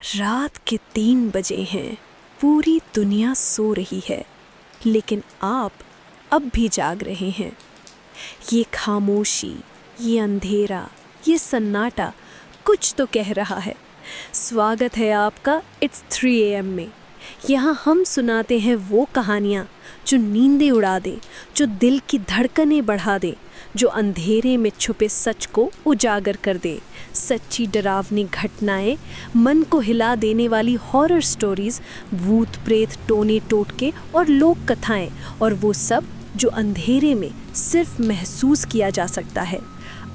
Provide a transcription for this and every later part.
रात के 3 बजे हैं। पूरी दुनिया सो रही है, लेकिन आप अब भी जाग रहे हैं। ये खामोशी, ये अंधेरा, ये सन्नाटा कुछ तो कह रहा है। स्वागत है आपका इट्स 3 AM में। यहाँ हम सुनाते हैं वो कहानियाँ जो नींदें उड़ा दें, जो दिल की धड़कनें बढ़ा दें, जो अंधेरे में छुपे सच को उजागर कर दे। सच्ची डरावनी घटनाएं, मन को हिला देने वाली हॉरर स्टोरीज, भूत प्रेत टोने टोटके और लोक कथाएं, और वो सब जो अंधेरे में सिर्फ महसूस किया जा सकता है।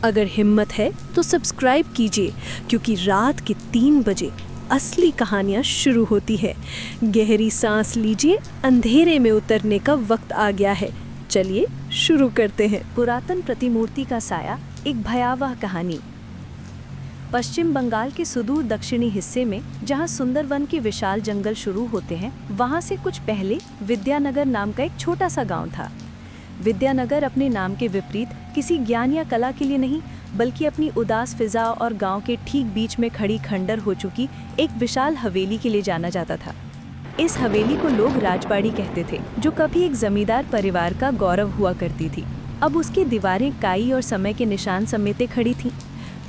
अगर हिम्मत है तो सब्सक्राइब कीजिए, क्योंकि रात के 3 बजे असली कहानियाँ शुरू होती है। गहरी सांस लीजिए, अंधेरे में उतरने का वक्त आ गया है। चलिए शुरू करते हैं। पुरातन प्रतिमूर्ति का साया, एक भयावह कहानी। पश्चिम बंगाल के सुदूर दक्षिणी हिस्से में, जहां सुंदरवन के विशाल जंगल शुरू होते हैं, वहां से कुछ पहले विद्यानगर नाम का एक छोटा सा गांव था। विद्यानगर अपने नाम के विपरीत किसी ज्ञान या कला के लिए नहीं, बल्कि अपनी उदास फिजा और गांव के ठीक बीच में खड़ी खंडर हो चुकी एक विशाल हवेली के लिए जाना जाता था। इस हवेली को लोग राजबाड़ी कहते थे, जो कभी एक जमींदार परिवार का गौरव हुआ करती थी। अब उसकी दीवारें काई और समय के निशान समेटे खड़ी थीं।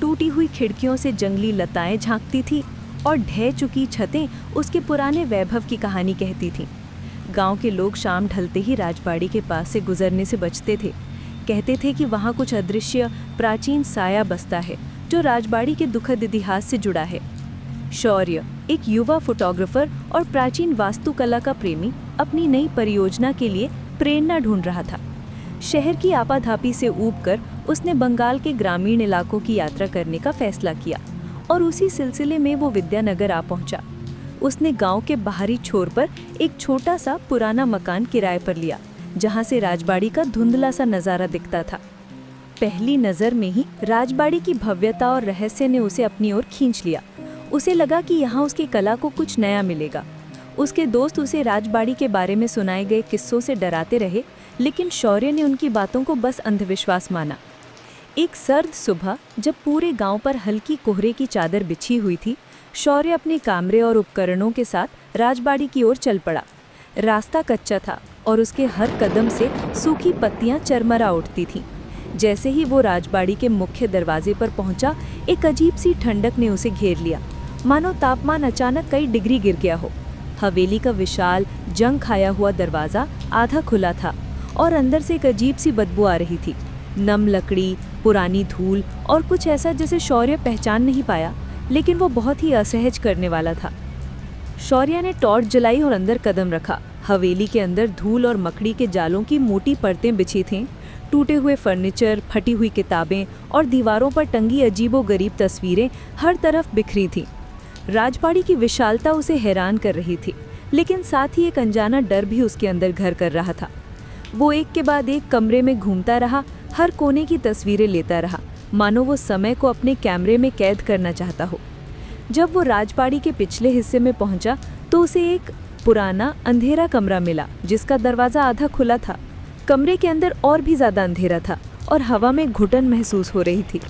टूटी हुई खिड़कियों से जंगली लताएं झांकती थी और ढह चुकी छतें उसके पुराने वैभव की कहानी कहती थीं। गांव के लोग शाम ढलते ही राजबाड़ी के पास से गुजरने से बचते थे। कहते थे कि वहां कुछ अदृश्य प्राचीन साया बसता है, जो राजबाड़ी के दुखद इतिहास से जुड़ा है। शौर्य, एक युवा फोटोग्राफर और प्राचीन वास्तुकला का प्रेमी, अपनी नई परियोजना के लिए प्रेरणा ढूंढ रहा था। शहर की आपाधापी से ऊबकर उसने बंगाल के ग्रामीण इलाकों की यात्रा करने का फैसला किया, और उसी सिलसिले में वो विद्यानगर आ पहुंचा। उसने गांव के बाहरी छोर पर एक छोटा सा पुराना मकान किराए पर लिया, जहां से राजबाड़ी का धुंधला सा नज़ारा दिखता था। पहली नज़र में ही राजबाड़ी की भव्यता और रहस्य ने उसे अपनी ओर खींच लिया। उसे लगा कि यहाँ उसकी कला को कुछ नया मिलेगा। उसके दोस्त उसे राजबाड़ी के बारे में सुनाए गए किस्सों से डराते रहे, लेकिन शौर्य ने उनकी बातों को बस अंधविश्वास माना। एक सर्द सुबह, जब पूरे गांव पर हल्की कोहरे की चादर बिछी हुई थी, शौर्य अपने कैमरे और उपकरणों के साथ राजबाड़ी की ओर चल पड़ा। रास्ता कच्चा था और उसके हर कदम से सूखी पत्तियां चरमरा उठती थीं। जैसे ही वो राजबाड़ी के मुख्य दरवाजे पर पहुंचा, एक अजीब सी ठंडक ने उसे घेर लिया, मानो तापमान अचानक कई डिग्री गिर गया हो। हवेली का विशाल जंग खाया हुआ दरवाज़ा आधा खुला था और अंदर से एक अजीब सी बदबू आ रही थी। नम लकड़ी, पुरानी धूल और कुछ ऐसा जिसे शौर्य पहचान नहीं पाया, लेकिन वो बहुत ही असहज करने वाला था। शौर्य ने टॉर्च जलाई और अंदर कदम रखा। हवेली के अंदर धूल और मकड़ी के जालों की मोटी परतें बिछी थीं। टूटे हुए फर्नीचर, फटी हुई किताबें और दीवारों पर टंगी अजीबोगरीब तस्वीरें हर तरफ बिखरी थीं। राजबाड़ी की विशालता उसे हैरान कर रही थी, लेकिन साथ ही एक अनजाना डर भी उसके अंदर घर कर रहा था। वो एक के बाद एक कमरे में घूमता रहा, हर कोने की तस्वीरें लेता रहा, मानो वो समय को अपने कैमरे में कैद करना चाहता हो। जब वो राजबाड़ी के पिछले हिस्से में पहुंचा, तो उसे एक पुराना अंधेरा कमरा मिला, जिसका दरवाज़ा आधा खुला था। कमरे के अंदर और भी ज़्यादा अंधेरा था और हवा में घुटन महसूस हो रही थी।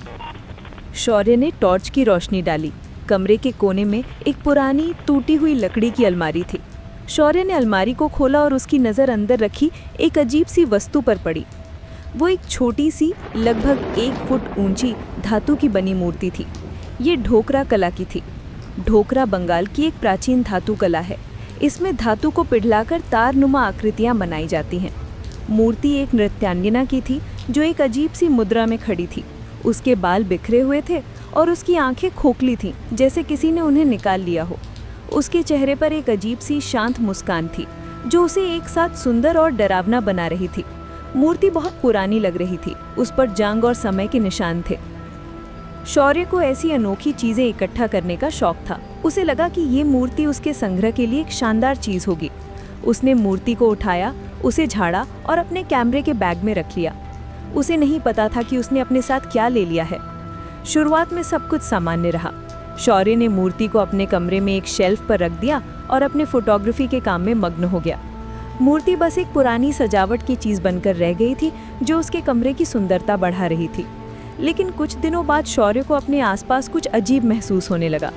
शौर्य ने टॉर्च की रोशनी डाली। कमरे के कोने में एक पुरानी टूटी हुई लकड़ी की अलमारी थी। शौर्य ने अलमारी को खोला और उसकी नज़र अंदर रखी एक अजीब सी वस्तु पर पड़ी। वो एक छोटी सी, लगभग 1 फुट ऊंची धातु की बनी मूर्ति थी। ये ढोकरा कला की थी। ढोकरा बंगाल की एक प्राचीन धातु कला है। इसमें धातु को पिघलाकर तारनुमा आकृतियाँ बनाई जाती हैं। मूर्ति एक नृत्यांगना की थी, जो एक अजीब सी मुद्रा में खड़ी थी। उसके बाल बिखरे हुए थे और उसकी आंखें खोखली थीं, जैसे किसी ने उन्हें निकाल लिया हो। उसके चेहरे पर एक अजीब सी शांत मुस्कान थी, जो उसे एक साथ सुंदर और डरावना बना रही थी। मूर्ति बहुत पुरानी लग रही थी। उस पर जंग और समय के निशान थे। शौर्य को ऐसी अनोखी चीज़ें इकट्ठा करने का शौक था। उसे लगा कि ये मूर्ति उसके संग्रह के लिए एक शानदार चीज़ होगी। उसने मूर्ति को उठाया, उसे झाड़ा और अपने कैमरे के बैग में रख लिया। उसे नहीं पता था कि उसने अपने साथ क्या ले लिया है। शुरुआत में सब कुछ सामान्य रहा। शौर्य ने मूर्ति को अपने कमरे में एक शेल्फ पर रख दिया और अपने फोटोग्राफी के काम में मग्न हो गया। मूर्ति बस एक पुरानी सजावट की चीज़ बनकर रह गई थी, जो उसके कमरे की सुंदरता बढ़ा रही थी। लेकिन कुछ दिनों बाद शौर्य को अपने आसपास कुछ अजीब महसूस होने लगा।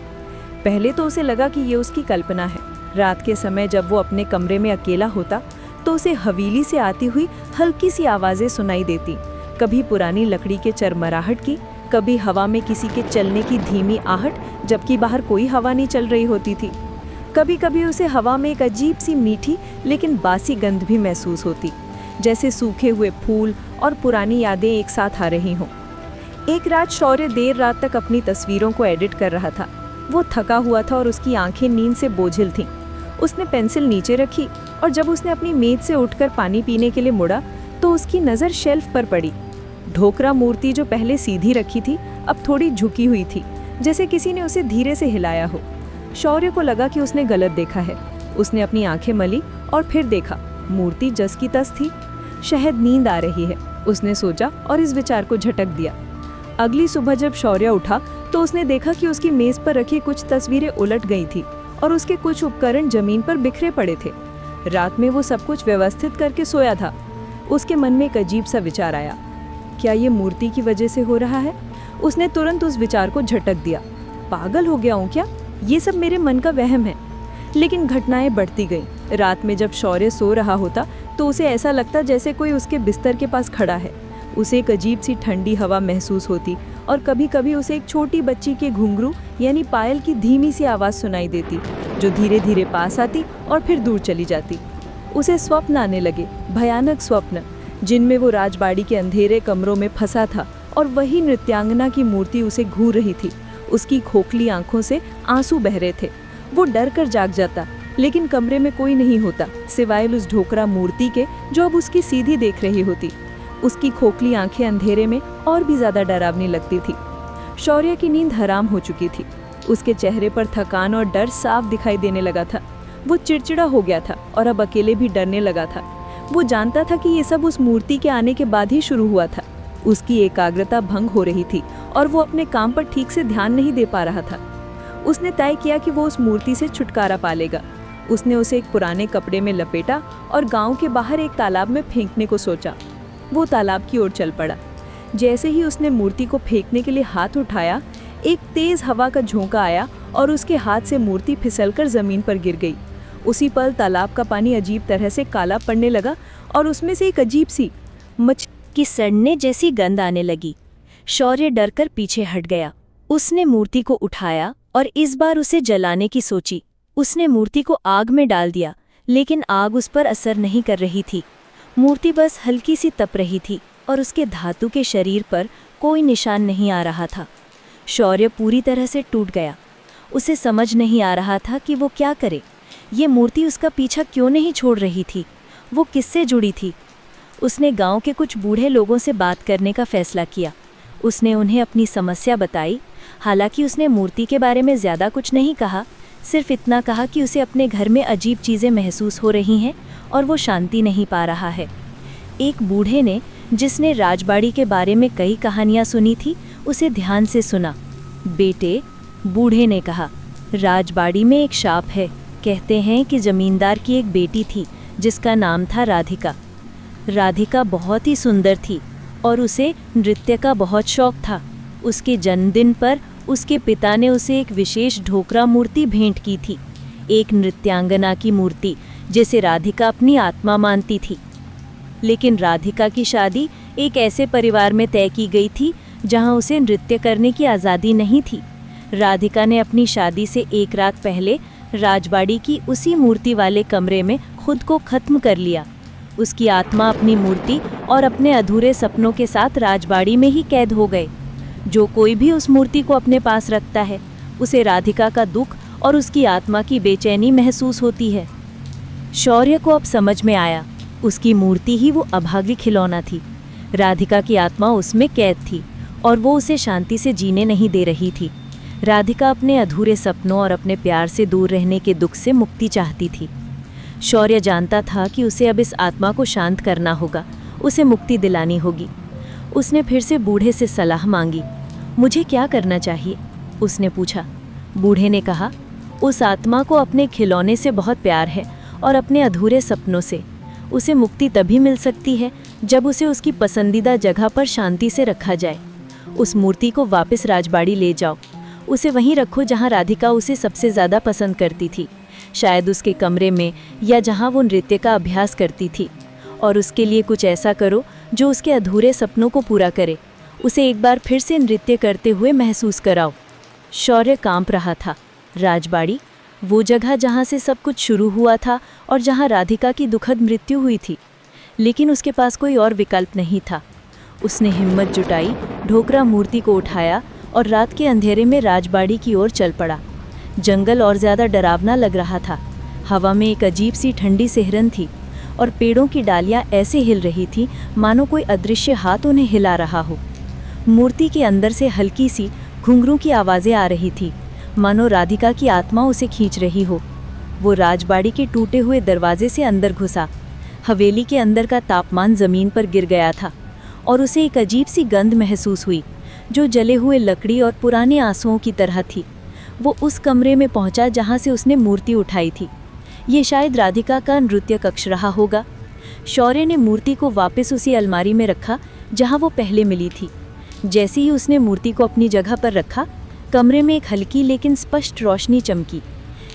पहले तो उसे लगा कि ये उसकी कल्पना है। रात के समय जब वो अपने कमरे में अकेला होता तो उसे हवेली से आती हुई हल्की सी आवाज़ें सुनाई देती, कभी पुरानी लकड़ी के चरमराहट की, कभी हवा में किसी के चलने की धीमी आहट, जबकि बाहर कोई हवा नहीं चल रही होती थी। कभी कभी उसे हवा में एक अजीब सी मीठी लेकिन बासी गंध भी महसूस होती, जैसे सूखे हुए फूल और पुरानी यादें एक साथ आ रही हों। एक रात शौर्य देर रात तक अपनी तस्वीरों को एडिट कर रहा था। वो थका हुआ था और उसकी आंखें नींद से बोझिल थीं। उसने पेंसिल नीचे रखी और जब उसने अपनी मेज से उठकर पानी पीने के लिए मुड़ा तो उसकी नज़र शेल्फ पर पड़ी। ढोकरा मूर्ति जो पहले सीधी रखी थी अब थोड़ी झुकी हुई थी, जैसे किसी ने उसे धीरे से हिलाया हो। शौर्य को लगा कि उसने गलत देखा है। उसने अपनी आंखें मली और फिर देखा, मूर्ति जस की तस थी। शायद नींद आ रही है, उसने सोचा और इस विचार को झटक दिया। अगली सुबह जब शौर्य उठा तो उसने देखा कि उसकी मेज पर रखी कुछ तस्वीरें उलट गई थी और उसके कुछ उपकरण जमीन पर बिखरे पड़े थे। रात में वो सब कुछ व्यवस्थित करके सोया था। उसके मन में एक अजीब सा विचार आया, क्या ये मूर्ति की वजह से हो रहा है? उसने तुरंत उस विचार को झटक दिया। पागल हो गया हूँ क्या? ये सब मेरे मन का वहम है। लेकिन घटनाएं बढ़ती गईं। रात में जब शौर्य सो रहा होता तो उसे ऐसा लगता जैसे कोई उसके बिस्तर के पास खड़ा है। उसे एक अजीब सी ठंडी हवा महसूस होती और कभी कभी उसे एक छोटी बच्ची के घुंघरू यानी पायल की धीमी सी आवाज़ सुनाई देती, जो धीरे धीरे पास आती और फिर दूर चली जाती। उसे स्वप्न आने लगे, भयानक स्वप्न, जिनमें वो राजबाड़ी के अंधेरे कमरों में फंसा था और वही नृत्यांगना की मूर्ति उसे घूर रही थी। उसकी खोखली आंखों से आंसू बह रहे थे। वो डर कर जाग जाता, लेकिन कमरे में कोई नहीं होता सिवाय उस ढोकरा मूर्ति के, जो अब उसकी सीधी देख रही होती। उसकी खोखली आंखें अंधेरे में और भी ज्यादा डरावनी लगती थी। शौर्य की नींद हराम हो चुकी थी। उसके चेहरे पर थकान और डर साफ दिखाई देने लगा था। वो चिड़चिड़ा हो गया था और अब अकेले भी डरने लगा था। वो जानता था कि ये सब उस मूर्ति के आने के बाद ही शुरू हुआ था। उसकी एकाग्रता भंग हो रही थी और वो अपने काम पर ठीक से ध्यान नहीं दे पा रहा था। उसने तय किया कि वो उस मूर्ति से छुटकारा पालेगा। उसने उसे एक पुराने कपड़े में लपेटा और गांव के बाहर एक तालाब में फेंकने को सोचा। वो तालाब की ओर चल पड़ा। जैसे ही उसने मूर्ति को फेंकने के लिए हाथ उठाया, एक तेज हवा का झोंका आया और उसके हाथ से मूर्ति फिसलकर जमीन पर गिर गई। उसी पल तालाब का पानी अजीब तरह से काला पड़ने लगा और उसमें से एक अजीब सी मछली की सड़ने जैसी गंध आने लगी। शौर्य डरकर पीछे हट गया। उसने मूर्ति को उठाया और इस बार उसे जलाने की सोची। उसने मूर्ति को आग में डाल दिया, लेकिन आग उस पर असर नहीं कर रही थी। मूर्ति बस हल्की सी तप रही थी और उसके धातु के शरीर पर कोई निशान नहीं आ रहा था। शौर्य पूरी तरह से टूट गया। उसे समझ नहीं आ रहा था कि वो क्या करे। ये मूर्ति उसका पीछा क्यों नहीं छोड़ रही थी? वो किससे जुड़ी थी? उसने गांव के कुछ बूढ़े लोगों से बात करने का फैसला किया। उसने उन्हें अपनी समस्या बताई। हालांकि उसने मूर्ति के बारे में ज़्यादा कुछ नहीं कहा, सिर्फ इतना कहा कि उसे अपने घर में अजीब चीज़ें महसूस हो रही हैं और वो शांति नहीं पा रहा है। एक बूढ़े ने, जिसने राजबाड़ी के बारे में कई कहानियाँ सुनी थी, उसे ध्यान से सुना। बेटे, बूढ़े ने कहा, राजबाड़ी में एक शाप है। कहते हैं कि जमींदार की एक बेटी थी जिसका नाम था राधिका। राधिका बहुत ही सुंदर थी और उसे नृत्य का बहुत शौक था। उसके जन्मदिन पर उसके पिता ने उसे एक विशेष ढोकरा मूर्ति भेंट की थी, एक नृत्यांगना की मूर्ति जिसे राधिका अपनी आत्मा मानती थी। लेकिन राधिका की शादी एक ऐसे परिवार में तय की गई थी जहां उसे नृत्य करने की आज़ादी नहीं थी। राधिका ने अपनी शादी से एक रात पहले राजबाड़ी की उसी मूर्ति वाले कमरे में खुद को खत्म कर लिया। उसकी आत्मा अपनी मूर्ति और अपने अधूरे सपनों के साथ राजबाड़ी में ही कैद हो गए। जो कोई भी उस मूर्ति को अपने पास रखता है, उसे राधिका का दुख और उसकी आत्मा की बेचैनी महसूस होती है। शौर्य को अब समझ में आया, उसकी मूर्ति ही वो अभागी खिलौना थी। राधिका की आत्मा उसमें कैद थी और वो उसे शांति से जीने नहीं दे रही थी। राधिका अपने अधूरे सपनों और अपने प्यार से दूर रहने के दुख से मुक्ति चाहती थी। शौर्य जानता था कि उसे अब इस आत्मा को शांत करना होगा, उसे मुक्ति दिलानी होगी। उसने फिर से बूढ़े से सलाह मांगी। मुझे क्या करना चाहिए? उसने पूछा। बूढ़े ने कहा, उस आत्मा को अपने खिलौने से बहुत प्यार है और अपने अधूरे सपनों से। उसे मुक्ति तभी मिल सकती है जब उसे उसकी पसंदीदा जगह पर शांति से रखा जाए। उस मूर्ति को वापस राजबाड़ी ले जाओ उसे वहीं रखो जहाँ राधिका उसे सबसे ज़्यादा पसंद करती थी, शायद उसके कमरे में या जहाँ वो नृत्य का अभ्यास करती थी। और उसके लिए कुछ ऐसा करो जो उसके अधूरे सपनों को पूरा करे। उसे एक बार फिर से नृत्य करते हुए महसूस कराओ। शौर्य कांप रहा था। राजबाड़ी, वो जगह जहाँ से सब कुछ शुरू हुआ था और जहाँ राधिका की दुखद मृत्यु हुई थी। लेकिन उसके पास कोई और विकल्प नहीं था। उसने हिम्मत जुटाई, ढोकरा मूर्ति को उठाया और रात के अंधेरे में राजबाड़ी की ओर चल पड़ा। जंगल और ज़्यादा डरावना लग रहा था। हवा में एक अजीब सी ठंडी सिहरन थी और पेड़ों की डालियाँ ऐसे हिल रही थी मानो कोई अदृश्य हाथ उन्हें हिला रहा हो। मूर्ति के अंदर से हल्की सी घुंघरू की आवाज़ें आ रही थी, मानो राधिका की आत्मा उसे खींच रही हो। वो राजबाड़ी के टूटे हुए दरवाजे से अंदर घुसा। हवेली के अंदर का तापमान ज़मीन पर गिर गया था और उसे एक अजीब सी गंध महसूस हुई जो जले हुए लकड़ी और पुराने आंसुओं की तरह थी। वो उस कमरे में पहुंचा जहां से उसने मूर्ति उठाई थी। ये शायद राधिका का नृत्य कक्ष रहा होगा। शौर्य ने मूर्ति को वापस उसी अलमारी में रखा जहां वो पहले मिली थी। जैसे ही उसने मूर्ति को अपनी जगह पर रखा, कमरे में एक हल्की लेकिन स्पष्ट रोशनी चमकी।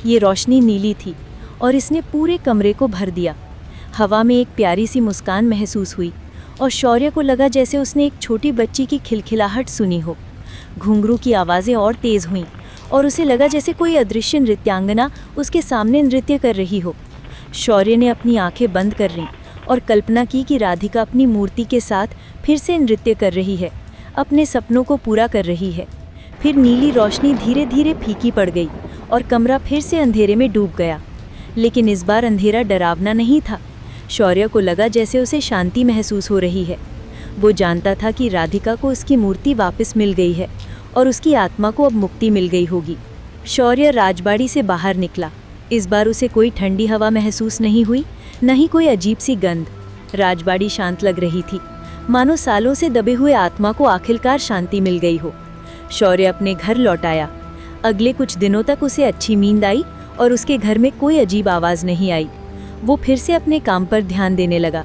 ये रोशनी नीली थी और इसने पूरे कमरे को भर दिया। हवा में एक प्यारी सी मुस्कान महसूस हुई और शौर्य को लगा जैसे उसने एक छोटी बच्ची की खिलखिलाहट सुनी हो। घुंघरू की आवाज़ें और तेज़ हुईं और उसे लगा जैसे कोई अदृश्य नृत्यांगना उसके सामने नृत्य कर रही हो। शौर्य ने अपनी आंखें बंद कर लीं और कल्पना की कि राधिका अपनी मूर्ति के साथ फिर से नृत्य कर रही है, अपने सपनों को पूरा कर रही है। फिर नीली रोशनी धीरे धीरे फीकी पड़ गई और कमरा फिर से अंधेरे में डूब गया। लेकिन इस बार अंधेरा डरावना नहीं था। शौर्य को लगा जैसे उसे शांति महसूस हो रही है। वो जानता था कि राधिका को उसकी मूर्ति वापस मिल गई है और उसकी आत्मा को अब मुक्ति मिल गई होगी। शौर्य राजबाड़ी से बाहर निकला। इस बार उसे कोई ठंडी हवा महसूस नहीं हुई, न ही कोई अजीब सी गंध। राजबाड़ी शांत लग रही थी, मानो सालों से दबे हुए आत्मा को आखिरकार शांति मिल गई हो। शौर्य अपने घर लौट आया। अगले कुछ दिनों तक उसे अच्छी नींद आई और उसके घर में कोई अजीब आवाज़ नहीं आई। वो फिर से अपने काम पर ध्यान देने लगा,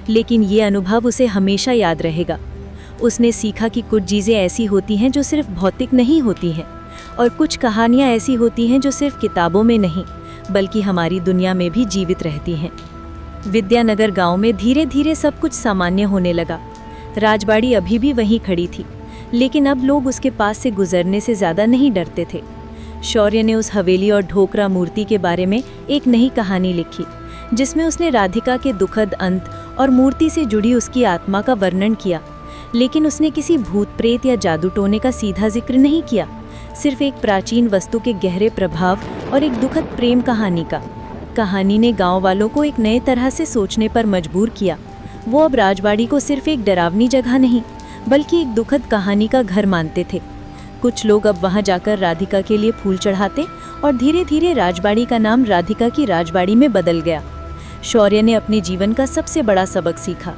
लेकिन ये अनुभव उसे हमेशा याद रहेगा। उसने सीखा कि कुछ चीज़ें ऐसी होती हैं जो सिर्फ भौतिक नहीं होती हैं, और कुछ कहानियाँ ऐसी होती हैं जो सिर्फ किताबों में नहीं बल्कि हमारी दुनिया में भी जीवित रहती हैं। विद्यानगर गांव में धीरे धीरे सब कुछ सामान्य होने लगा। राजबाड़ी अभी भी वहीं खड़ी थी, लेकिन अब लोग उसके पास से गुजरने से ज़्यादा नहीं डरते थे। शौर्य ने उस हवेली और ढोकरा मूर्ति के बारे में एक नई कहानी लिखी, जिसमें उसने राधिका के दुखद अंत और मूर्ति से जुड़ी उसकी आत्मा का वर्णन किया। लेकिन उसने किसी भूत प्रेत या जादू टोने का सीधा जिक्र नहीं किया, सिर्फ एक प्राचीन वस्तु के गहरे प्रभाव और एक दुखद प्रेम कहानी का। कहानी ने गांव वालों को एक नए तरह से सोचने पर मजबूर किया। वो अब राजबाड़ी को सिर्फ एक डरावनी जगह नहीं बल्कि एक दुखद कहानी का घर मानते थे। कुछ लोग अब वहां जाकर राधिका के लिए फूल चढ़ाते और धीरे धीरे राजबाड़ी का नाम राधिका की राजबाड़ी में बदल गया। शौर्य ने अपने जीवन का सबसे बड़ा सबक सीखा।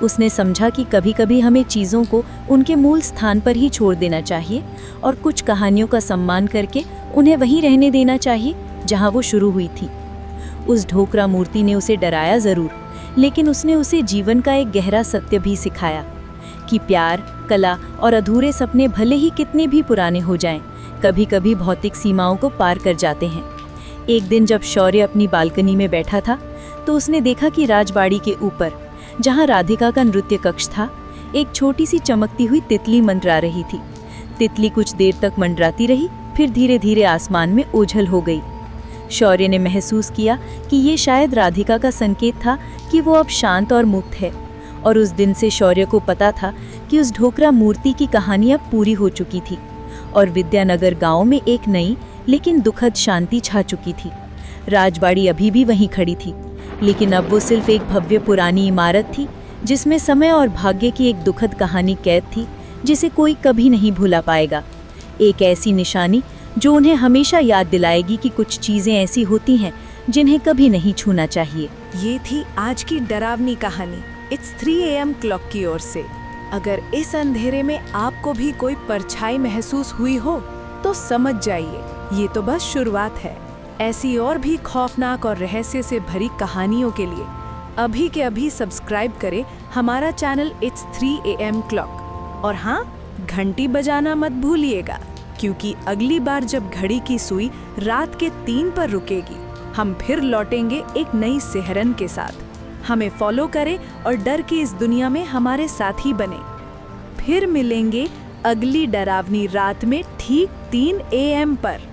उसने समझा कि कभी कभी हमें चीज़ों को उनके मूल स्थान पर ही छोड़ देना चाहिए और कुछ कहानियों का सम्मान करके उन्हें वहीं रहने देना चाहिए जहां वो शुरू हुई थी। उस ढोकरा मूर्ति ने उसे डराया ज़रूर, लेकिन उसने उसे जीवन का एक गहरा सत्य भी सिखाया कि प्यार, कला और अधूरे सपने भले ही कितने भी पुराने हो जाएं, कभी कभी भौतिक सीमाओं को पार कर जाते हैं। एक दिन जब शौर्य अपनी बालकनी में बैठा था तो उसने देखा कि राजबाड़ी के ऊपर, जहां राधिका का नृत्य कक्ष था, एक छोटी सी चमकती हुई तितली मंडरा रही थी। तितली कुछ देर तक मंडराती रही, फिर धीरे धीरे आसमान में ओझल हो गई। शौर्य ने महसूस किया कि ये शायद राधिका का संकेत था कि वो अब शांत और मुक्त है। और उस दिन से शौर्य को पता था कि उस ढोकरा मूर्ति की कहानी अब पूरी हो चुकी थी और विद्यानगर गांव में एक नई लेकिन दुखद शांति छा चुकी थी। राजबाड़ी अभी भी वहीं खड़ी थी, लेकिन अब वो सिर्फ एक भव्य पुरानी इमारत थी जिसमें समय और भाग्य की एक दुखद कहानी कैद थी जिसे कोई कभी नहीं भूला पाएगा। एक ऐसी निशानी जो उन्हें हमेशा याद दिलाएगी कि कुछ चीज़ें ऐसी होती हैं जिन्हें कभी नहीं छूना चाहिए। ये थी आज की डरावनी कहानी इट्स 3 AM क्लॉक की ओर से। अगर इस अंधेरे में आपको भी कोई परछाई महसूस हुई हो तो समझ जाइए, ये तो बस शुरुआत है। ऐसी और भी खौफनाक और रहस्य से भरी कहानियों के लिए अभी के अभी सब्सक्राइब करें हमारा चैनल इट्स 3 AM क्लॉक। और हाँ, घंटी बजाना मत भूलिएगा, क्योंकि अगली बार जब घड़ी की सुई रात के 3 पर रुकेगी, हम फिर लौटेंगे एक नई सिहरन के साथ। हमें फॉलो करें और डर की इस दुनिया में हमारे साथी बने। फिर मिलेंगे अगली डरावनी रात में ठीक 3 AM पर।